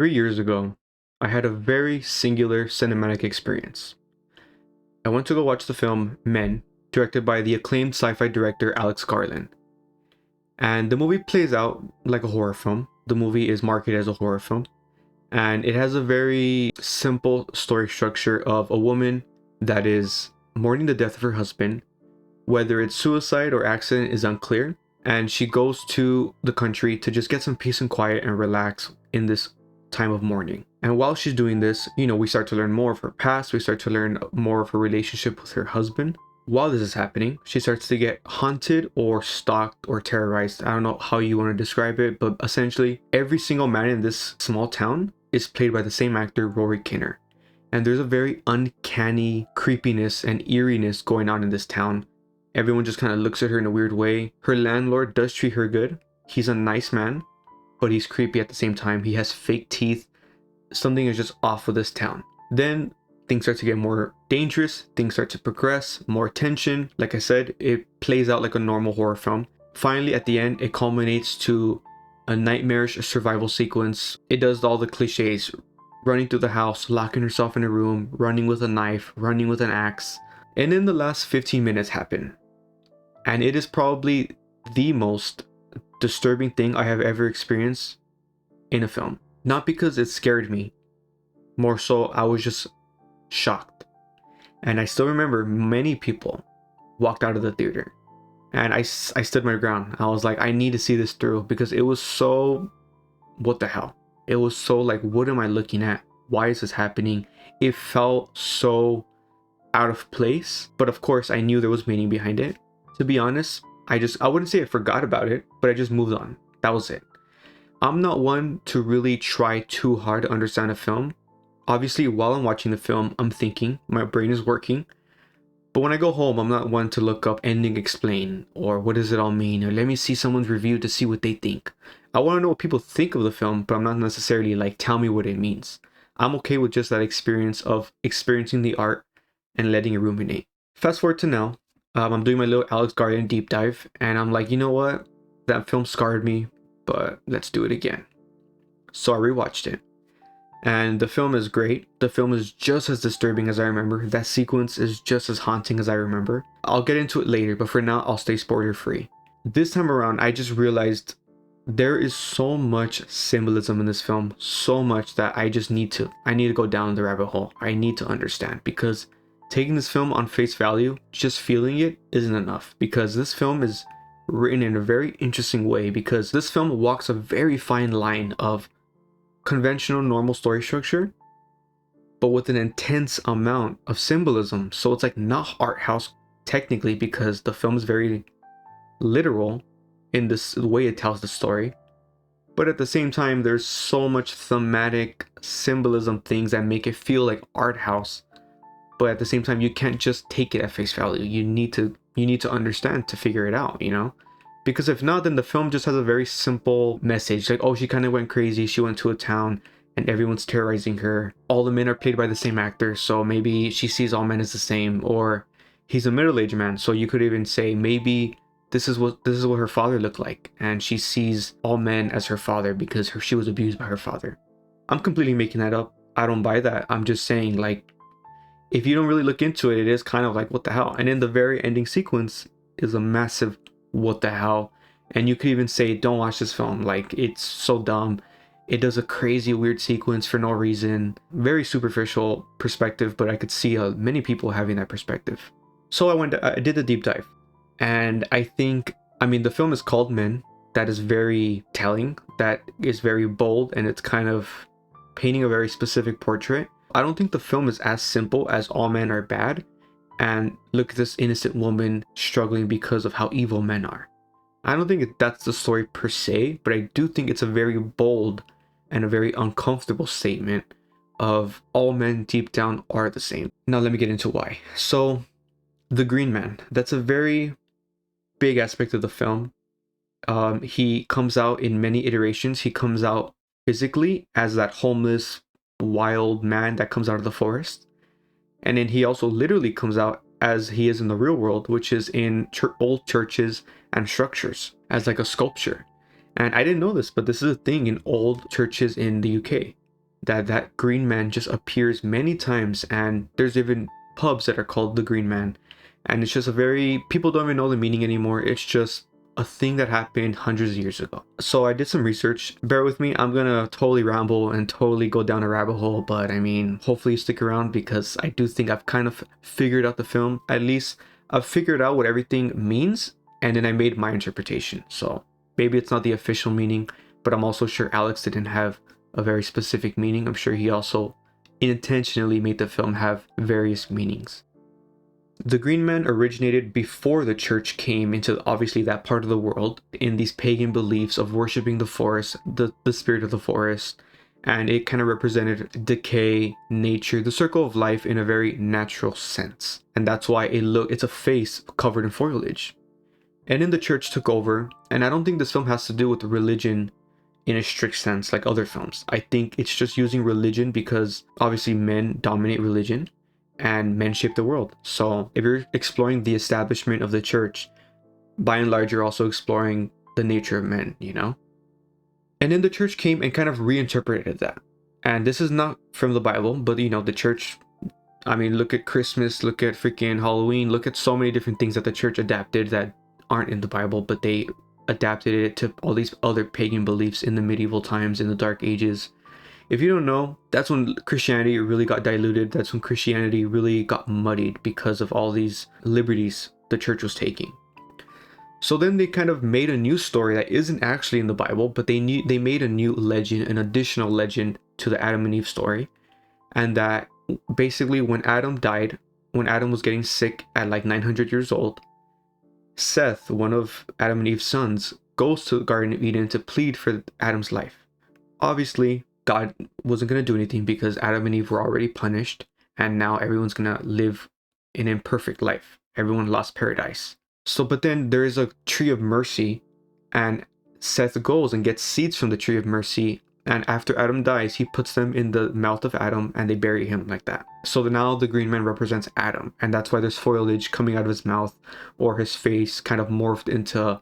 3 years ago, I had a very singular cinematic experience. I went to go watch the film Men, directed by the acclaimed sci-fi director Alex Garland. And the movie plays out like a horror film. The movie is marketed as a horror film. And it has a very simple story structure of a woman that is mourning the death of her husband. Whether it's suicide or accident is unclear. And she goes to the country to just get some peace and quiet and relax in this time of mourning. And while she's doing this, we start to learn more of her past. We start to learn more of her relationship with her husband. While this is happening, she starts to get haunted or stalked or terrorized. I don't know how you want to describe it, but essentially every single man in this small town is played by the same actor, Rory Kinnear. And there's a very uncanny creepiness and eeriness going on in this town. Everyone just kind of looks at her in a weird way. Her landlord does treat her good. He's a nice man, but he's creepy at the same time. He has fake teeth. Something is just off with this town. Then things start to get more dangerous. Things start to progress. More tension. Like I said, it plays out like a normal horror film. Finally, at the end, it culminates to a nightmarish survival sequence. It does all the cliches. Running through the house, locking herself in a room, running with a knife, running with an axe. And then the last 15 minutes happen. And it is probably the most disturbing thing I have ever experienced in a film. Not because it scared me. More so, I was just shocked. And I still remember many people walked out of the theater. And I stood my ground. I was like, I need to see this through because it was so... what the hell? It was so like, what am I looking at? Why is this happening? It felt so out of place. But of course, I knew there was meaning behind it. To be honest, I wouldn't say I forgot about it, but I just moved on. That was it. I'm not one to really try too hard to understand a film. Obviously, while I'm watching the film, I'm thinking, my brain is working. But when I go home, I'm not one to look up ending explain or what does it all mean or let me see someone's review to see what they think. I want to know what people think of the film, but I'm not necessarily like, tell me what it means. I'm okay with just that experience of experiencing the art and letting it ruminate. Fast forward to now. I'm doing my little Alex Garland deep dive, and I'm like, you know what? That film scarred me, but let's do it again. So I rewatched it, and the film is great. The film is just as disturbing as I remember. That sequence is just as haunting as I remember. I'll get into it later, but for now, I'll stay spoiler free. This time around, I just realized there is so much symbolism in this film, so much that I need to go down the rabbit hole. I need to understand, because taking this film on face value, just feeling it isn't enough, because this film is written in a very interesting way, because this film walks a very fine line of conventional normal story structure, but with an intense amount of symbolism. So it's like not art house technically, because the film is very literal in this the way it tells the story, but at the same time there's so much thematic symbolism things that make it feel like art house. But at the same time, you can't just take it at face value. You need to understand to figure it out, Because if not, then the film just has a very simple message. Like, oh, she kind of went crazy. She went to a town and everyone's terrorizing her. All the men are played by the same actor, so maybe she sees all men as the same. Or he's a middle-aged man, so you could even say maybe this is what her father looked like, and she sees all men as her father because she was abused by her father. I'm completely making that up. I don't buy that. I'm just saying, like, if you don't really look into it, it is kind of like, what the hell? And in the very ending sequence is a massive what the hell. And you could even say, don't watch this film. Like, it's so dumb. It does a crazy weird sequence for no reason. Very superficial perspective, but I could see many people having that perspective. So I did the deep dive. And the film is called Men. That is very telling. That is very bold, and it's kind of painting a very specific portrait. I don't think the film is as simple as all men are bad and look at this innocent woman struggling because of how evil men are. I don't think that's the story per se, but I do think it's a very bold and a very uncomfortable statement of all men deep down are the same. Now let me get into why. So the Green Man, that's a very big aspect of the film. He comes out in many iterations. He comes out physically as that homeless wild man that comes out of the forest, and then he also literally comes out as he is in the real world, which is in old churches and structures as like a sculpture. And I didn't know this, but this is a thing in old churches in the UK. that green man just appears many times, and there's even pubs that are called the Green Man, and it's just a very, people don't even know the meaning anymore. It's just a thing that happened hundreds of years ago. So I did some research. Bear with me, I'm gonna totally ramble and totally go down a rabbit hole, but I mean, hopefully you stick around, because I do think I've kind of figured out the film. At least I've figured out what everything means, and then I made my interpretation. So maybe it's not the official meaning, but I'm also sure Alex didn't have a very specific meaning. I'm sure he also intentionally made the film have various meanings. The Green Man originated before the church came into obviously that part of the world, in these pagan beliefs of worshiping the forest, the spirit of the forest, and it kind of represented decay, nature, the circle of life in a very natural sense. And that's why it's a face covered in foliage. And then the church took over, and I don't think this film has to do with religion in a strict sense like other films. I think it's just using religion because obviously men dominate religion and men shape the world. So if you're exploring the establishment of the church, by and large you're also exploring the nature of men, you know? And then the church came and kind of reinterpreted that. And this is not from the Bible, but you know, the church, I mean, look at Christmas, look at freaking Halloween, look at so many different things that the church adapted that aren't in the Bible, but they adapted it to all these other pagan beliefs in the medieval times, in the Dark Ages. If you don't know, that's when Christianity really got diluted. That's when Christianity really got muddied because of all these liberties the church was taking. So then they kind of made a new story that isn't actually in the Bible, but they made a new legend, an additional legend to the Adam and Eve story. And that basically when Adam died, when Adam was getting sick at like 900 years old, Seth, one of Adam and Eve's sons, goes to the Garden of Eden to plead for Adam's life. Obviously, God wasn't going to do anything because Adam and Eve were already punished, and now everyone's going to live an imperfect life. Everyone lost paradise. So, but then there is a tree of mercy, and Seth goes and gets seeds from the tree of mercy, and after Adam dies, he puts them in the mouth of Adam, and they bury him like that. So now the Green Man represents Adam, and that's why there's foliage coming out of his mouth, or his face kind of morphed into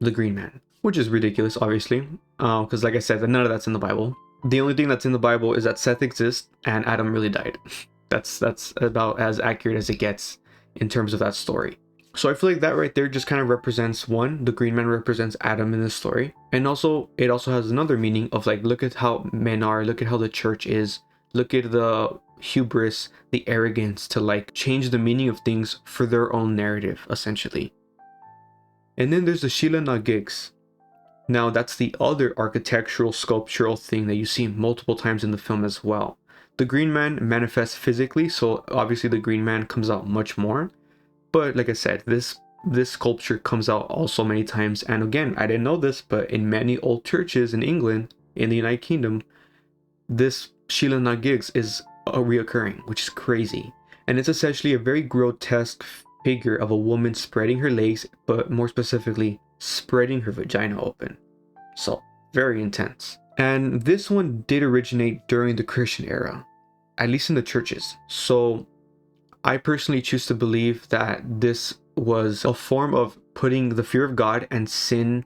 the Green Man, which is ridiculous, obviously, because like I said, none of that's in the Bible. The only thing that's in the Bible is that Seth exists and Adam really died. That's about as accurate as it gets in terms of that story. So I feel like that right there just kind of represents, one, the Green Man represents Adam in this story. And also, it also has another meaning of like, look at how men are, look at how the church is, look at the hubris, the arrogance to like change the meaning of things for their own narrative, essentially. And then there's the Sheila na gigs. Now that's the other architectural, sculptural thing that you see multiple times in the film as well. The Green Man manifests physically, so obviously the Green Man comes out much more. But like I said, this sculpture comes out also many times. And again, I didn't know this, but in many old churches in England, in the United Kingdom, this Sheila na gigs is reoccurring, which is crazy. And it's essentially a very grotesque figure of a woman spreading her legs, but more specifically, spreading her vagina open. So, very intense. And this one did originate during the Christian era, at least in the churches. So, I personally choose to believe that this was a form of putting the fear of God and sin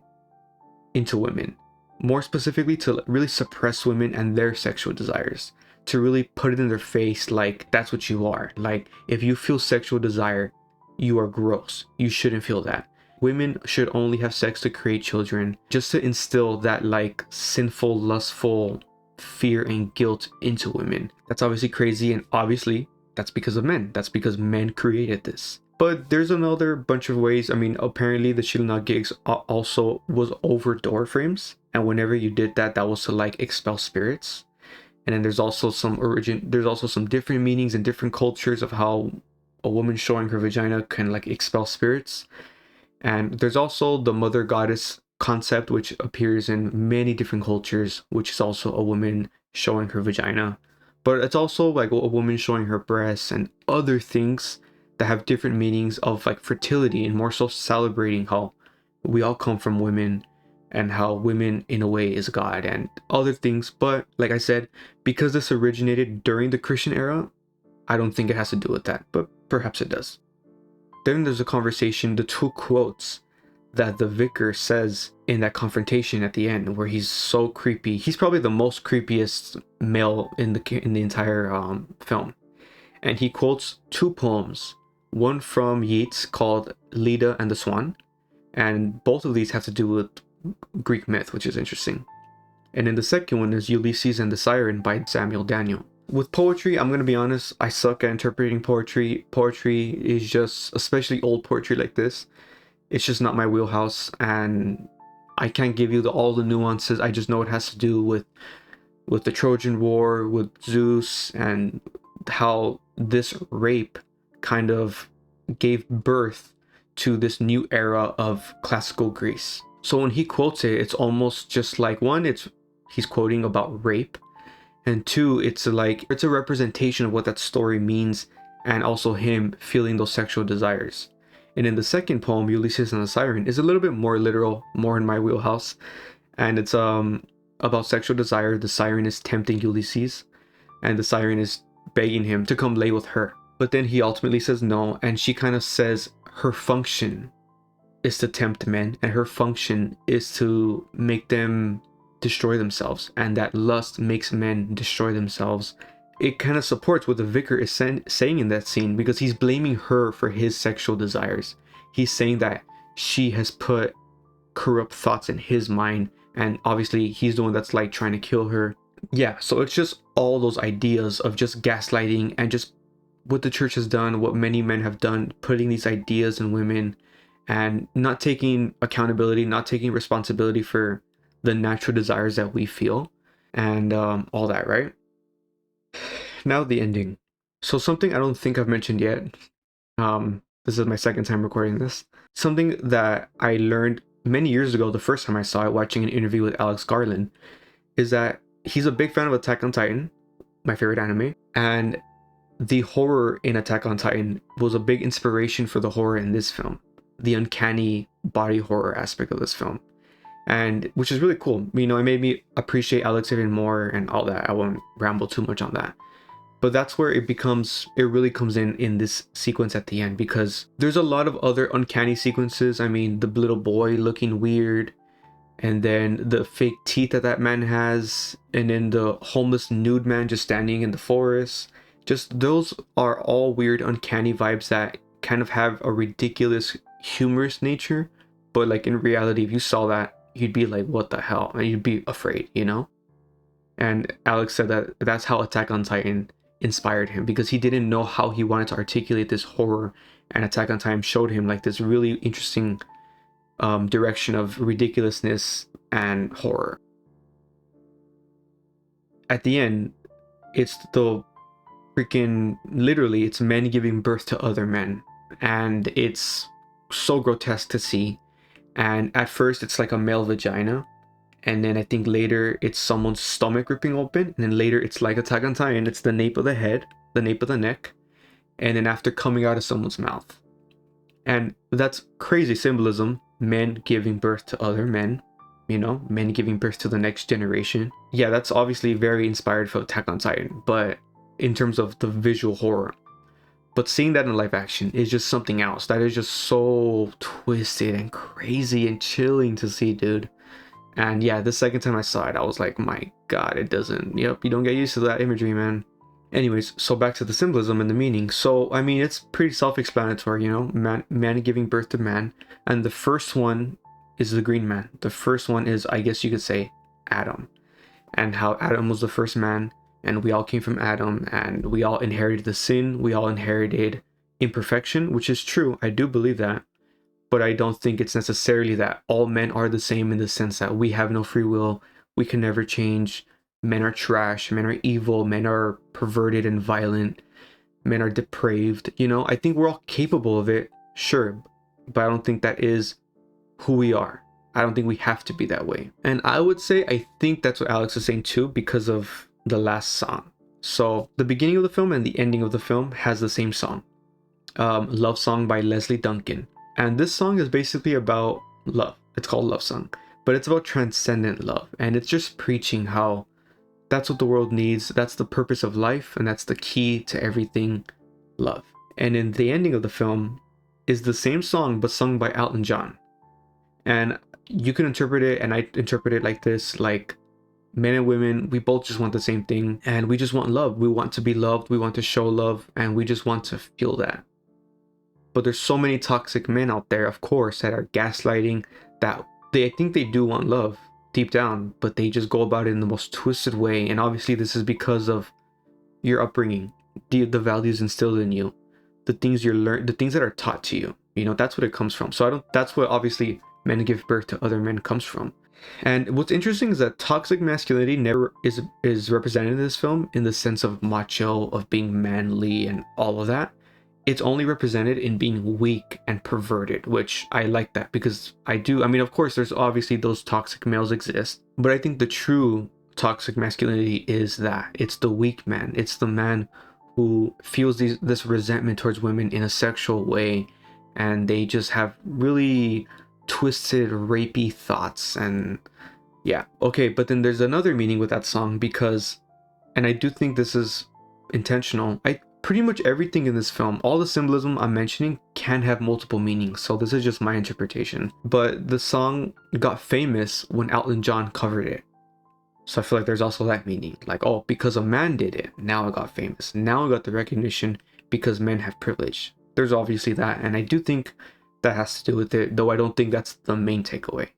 into women. More specifically, to really suppress women and their sexual desires. To really put it in their face like, that's what you are. Like, if you feel sexual desire, you are gross. You shouldn't feel that. Women should only have sex to create children, just to instill that like sinful, lustful fear and guilt into women. That's obviously crazy, and obviously that's because of men. That's because men created this. But there's another bunch of ways. I mean, apparently the Sheila na gigs also was over door frames, and whenever you did that, that was to like expel spirits. And then there's also some different meanings in different cultures of how a woman showing her vagina can like expel spirits. And there's also the mother goddess concept, which appears in many different cultures, which is also a woman showing her vagina. But it's also like a woman showing her breasts and other things that have different meanings of like fertility, and more so celebrating how we all come from women and how women in a way is God and other things. But like I said, because this originated during the Christian era, I don't think it has to do with that, but perhaps it does. Then there's a conversation, the two quotes that the vicar says in that confrontation at the end where he's so creepy. He's probably the most creepiest male in the entire film. And he quotes two poems, one from Yeats called Leda and the Swan, and both of these have to do with Greek myth, which is interesting. And then the second one is Ulysses and the Siren by Samuel Daniel. With poetry, I'm going to be honest, I suck at interpreting poetry. Poetry is just, especially old poetry like this, it's just not my wheelhouse, and I can't give you all the nuances. I just know it has to do with the Trojan War, with Zeus, and how this rape kind of gave birth to this new era of classical Greece. So when he quotes it, it's almost just like, one, he's quoting about rape, and two, it's a representation of what that story means, and also him feeling those sexual desires. And in the second poem, Ulysses and the Siren, is a little bit more literal, more in my wheelhouse, and it's about sexual desire. The siren is tempting Ulysses, and the siren is begging him to come lay with her. But then he ultimately says no, and she kind of says her function is to tempt men, and her function is to make them destroy themselves, and that lust makes men destroy themselves. It kind of supports what the vicar is saying in that scene, because he's blaming her for his sexual desires. He's saying that she has put corrupt thoughts in his mind, and obviously he's the one that's like trying to kill her. Yeah, so it's just all those ideas of just gaslighting, and just what the church has done, what many men have done, putting these ideas in women and not taking accountability, not taking responsibility for the natural desires that we feel, and all that, right? Now the ending. So something I don't think I've mentioned yet, this is my second time recording this, something that I learned many years ago, the first time I saw it watching an interview with Alex Garland, is that he's a big fan of Attack on Titan, my favorite anime, and the horror in Attack on Titan was a big inspiration for the horror in this film, the uncanny body horror aspect of this film, and which is really cool. You know, it made me appreciate Alex even more and all that. I won't ramble too much on that, but that's where it really comes in this sequence at the end, because there's a lot of other uncanny sequences. I mean, the little boy looking weird, and then the fake teeth that man has, and then the homeless nude man just standing in the forest. Just those are all weird, uncanny vibes that kind of have a ridiculous, humorous nature. But like in reality, if you saw that, you'd be like, what the hell? And you'd be afraid, you know? And Alex said that that's how Attack on Titan inspired him, because he didn't know how he wanted to articulate this horror. And Attack on Titan showed him like this really interesting direction of ridiculousness and horror. At the end, it's the literally, it's men giving birth to other men, and it's so grotesque to see. And at first it's like a male vagina, and then I think later it's someone's stomach ripping open, and then later it's like Attack on Titan, it's the nape of the head, the nape of the neck, and then after coming out of someone's mouth. And that's crazy symbolism, men giving birth to other men, you know, men giving birth to the next generation. Yeah, that's obviously very inspired for Attack on Titan, but in terms of the visual horror. But seeing that in live action is just something else. That is just so twisted and crazy and chilling to see, dude. And yeah, the second time I saw it, I was like, my god, you don't get used to that imagery, man. Anyways, so back to the symbolism and the meaning. So, I mean, it's pretty self-explanatory, you know, man giving birth to man. And the first one is the green man. The first one is, I guess you could say, Adam. And how Adam was the first man, and we all came from Adam, and we all inherited the sin, we all inherited imperfection, which is true, I do believe that, but I don't think it's necessarily that all men are the same, in the sense that we have no free will, we can never change, men are trash, men are evil, men are perverted and violent, men are depraved, you know. I think we're all capable of it, sure, but I don't think that is who we are. I don't think we have to be that way. And I would say, I think that's what Alex is saying too, because of the last song. So the beginning of the film and the ending of the film has the same song, Love Song by Leslie Duncan. And this song is basically about love. It's called Love Song, but it's about transcendent love. And it's just preaching how that's what the world needs. That's the purpose of life. And that's the key to everything, love. And in the ending of the film is the same song, but sung by Elton John. And you can interpret it, and I interpret it like this, like men and women, we both just want the same thing, and we just want love. We want to be loved, we want to show love, and we just want to feel that. But there's so many toxic men out there, of course, that are gaslighting, that I think they do want love deep down, but they just go about it in the most twisted way. And obviously this is because of your upbringing, the values instilled in you, the things you learn, the things that are taught to you. You know, that's what it comes from. So I don't, that's what obviously men give birth to other men comes from. And what's interesting is that toxic masculinity never is represented in this film in the sense of macho, of being manly and all of that. It's only represented in being weak and perverted, which I like that, because I mean, of course, there's obviously those toxic males exist, but I think the true toxic masculinity is that it's the weak man. It's the man who feels this resentment towards women in a sexual way, and they just have really twisted, rapey thoughts. And yeah, okay, but then there's another meaning with that song, because, and I do think this is intentional, pretty much everything in this film, all the symbolism I'm mentioning, can have multiple meanings, so this is just my interpretation. But the song got famous when Elton John covered it, so I feel like there's also that meaning, like, oh, because a man did it, now it got famous, now it got the recognition because men have privilege. There's obviously that, and I do think that has to do with it, though I don't think that's the main takeaway.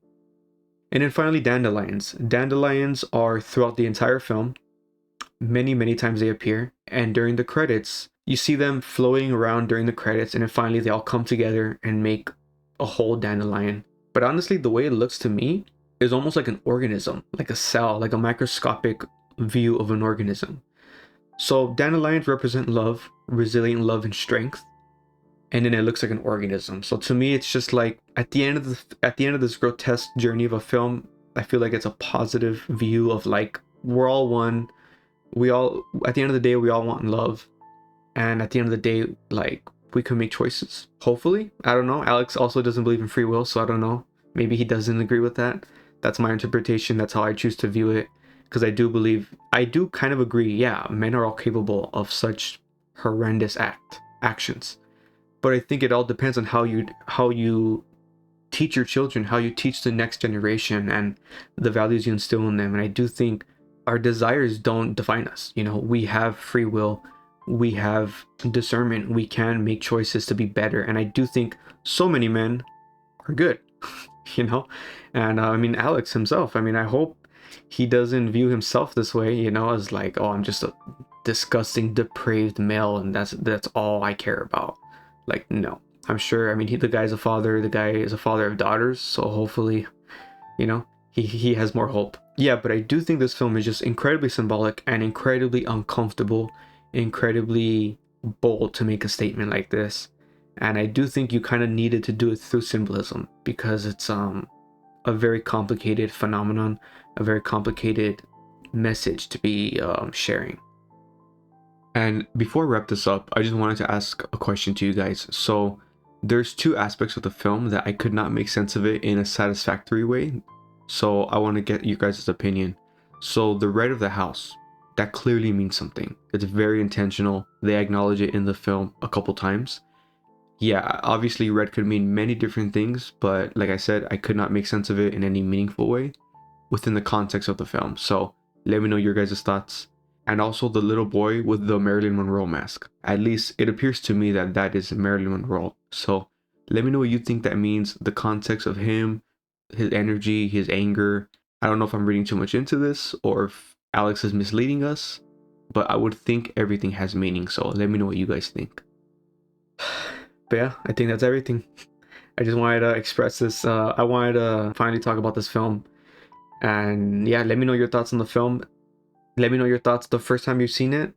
And then finally, dandelions. Dandelions are throughout the entire film. Many times they appear, and during the credits you see them floating around during the credits, and then finally they all come together and make a whole dandelion. But honestly, the way it looks to me is almost like an organism, like a cell, like a microscopic view of an organism. So dandelions represent love, resilient love and strength, and then it looks like an organism. So to me, it's just like at the end of this grotesque journey of a film, I feel like it's a positive view of like, we're all one. We all, at the end of the day, we all want love, and at the end of the day, like, we can make choices, hopefully. I don't know. Alex also doesn't believe in free will, so I don't know, maybe he doesn't agree with that. That's my interpretation. That's how I choose to view it, because I do kind of agree, yeah, men are all capable of such horrendous actions, but I think it all depends on how you teach your children, how you teach the next generation, and the values you instill in them. And I do think our desires don't define us. You know, we have free will, we have discernment, we can make choices to be better. And I do think so many men are good, you know. And I mean, Alex himself, I mean, I hope he doesn't view himself this way, you know, as like, oh, I'm just a disgusting, depraved male, and that's all I care about. Like, no, I'm sure, I mean, the guy is a father of daughters, so hopefully, you know, he has more hope. Yeah, but I do think this film is just incredibly symbolic and incredibly uncomfortable, incredibly bold to make a statement like this. And I do think you kind of needed to do it through symbolism, because it's a very complicated phenomenon, a very complicated message to be sharing. And before I wrap this up, I just wanted to ask a question to you guys. So there's two aspects of the film that I could not make sense of it in a satisfactory way. So I want to get you guys' opinion. So the red of the house, that clearly means something. It's very intentional. They acknowledge it in the film a couple times. Yeah, obviously red could mean many different things, but like I said, I could not make sense of it in any meaningful way within the context of the film. So let me know your guys' thoughts. And also the little boy with the Marilyn Monroe mask. At least it appears to me that that is Marilyn Monroe. So let me know what you think that means, the context of him, his energy, his anger. I don't know if I'm reading too much into this or if Alex is misleading us, but I would think everything has meaning. So let me know what you guys think. But yeah, I think that's everything. I just wanted to express this. I wanted to finally talk about this film. And yeah, let me know your thoughts on the film. Let me know your thoughts the first time you've seen it,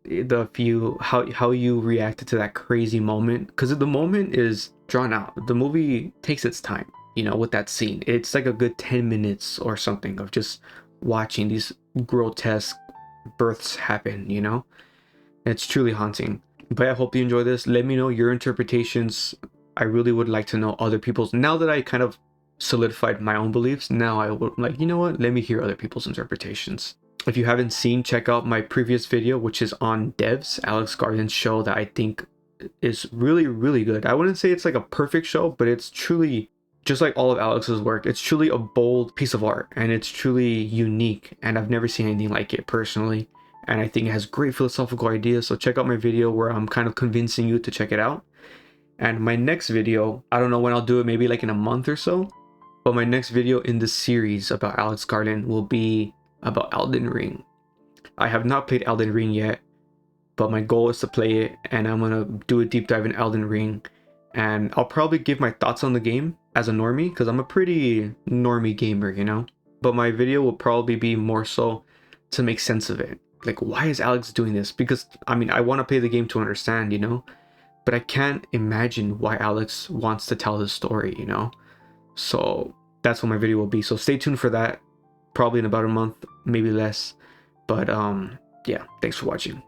how you reacted to that crazy moment, because the moment is drawn out. The movie takes its time, you know, with that scene. It's like a good 10 minutes or something of just watching these grotesque births happen, you know. It's truly haunting. But I hope you enjoy this. Let me know your interpretations. I really would like to know other people's. Now that I kind of solidified my own beliefs, now I would like, you know what, let me hear other people's interpretations. If you haven't seen, check out my previous video, which is on Devs, Alex Garland's show, that I think is really, really good. I wouldn't say it's like a perfect show, but it's truly just like all of Alex's work, it's truly a bold piece of art and it's truly unique, and I've never seen anything like it personally. And I think it has great philosophical ideas. So check out my video where I'm kind of convincing you to check it out. And my next video, I don't know when I'll do it, maybe like in a month or so. But my next video in this series about Alex Garland will be about Elden Ring. I have not played Elden Ring yet, but my goal is to play it, and I'm gonna do a deep dive in Elden Ring. And I'll probably give my thoughts on the game as a normie, because I'm a pretty normie gamer, you know? But my video will probably be more so to make sense of it. Like, why is Alex doing this? Because, I mean, I want to play the game to understand, you know? But I can't imagine why Alex wants to tell his story, you know? So that's what my video will be. So stay tuned for that. Probably in about a month, maybe less. But yeah, thanks for watching.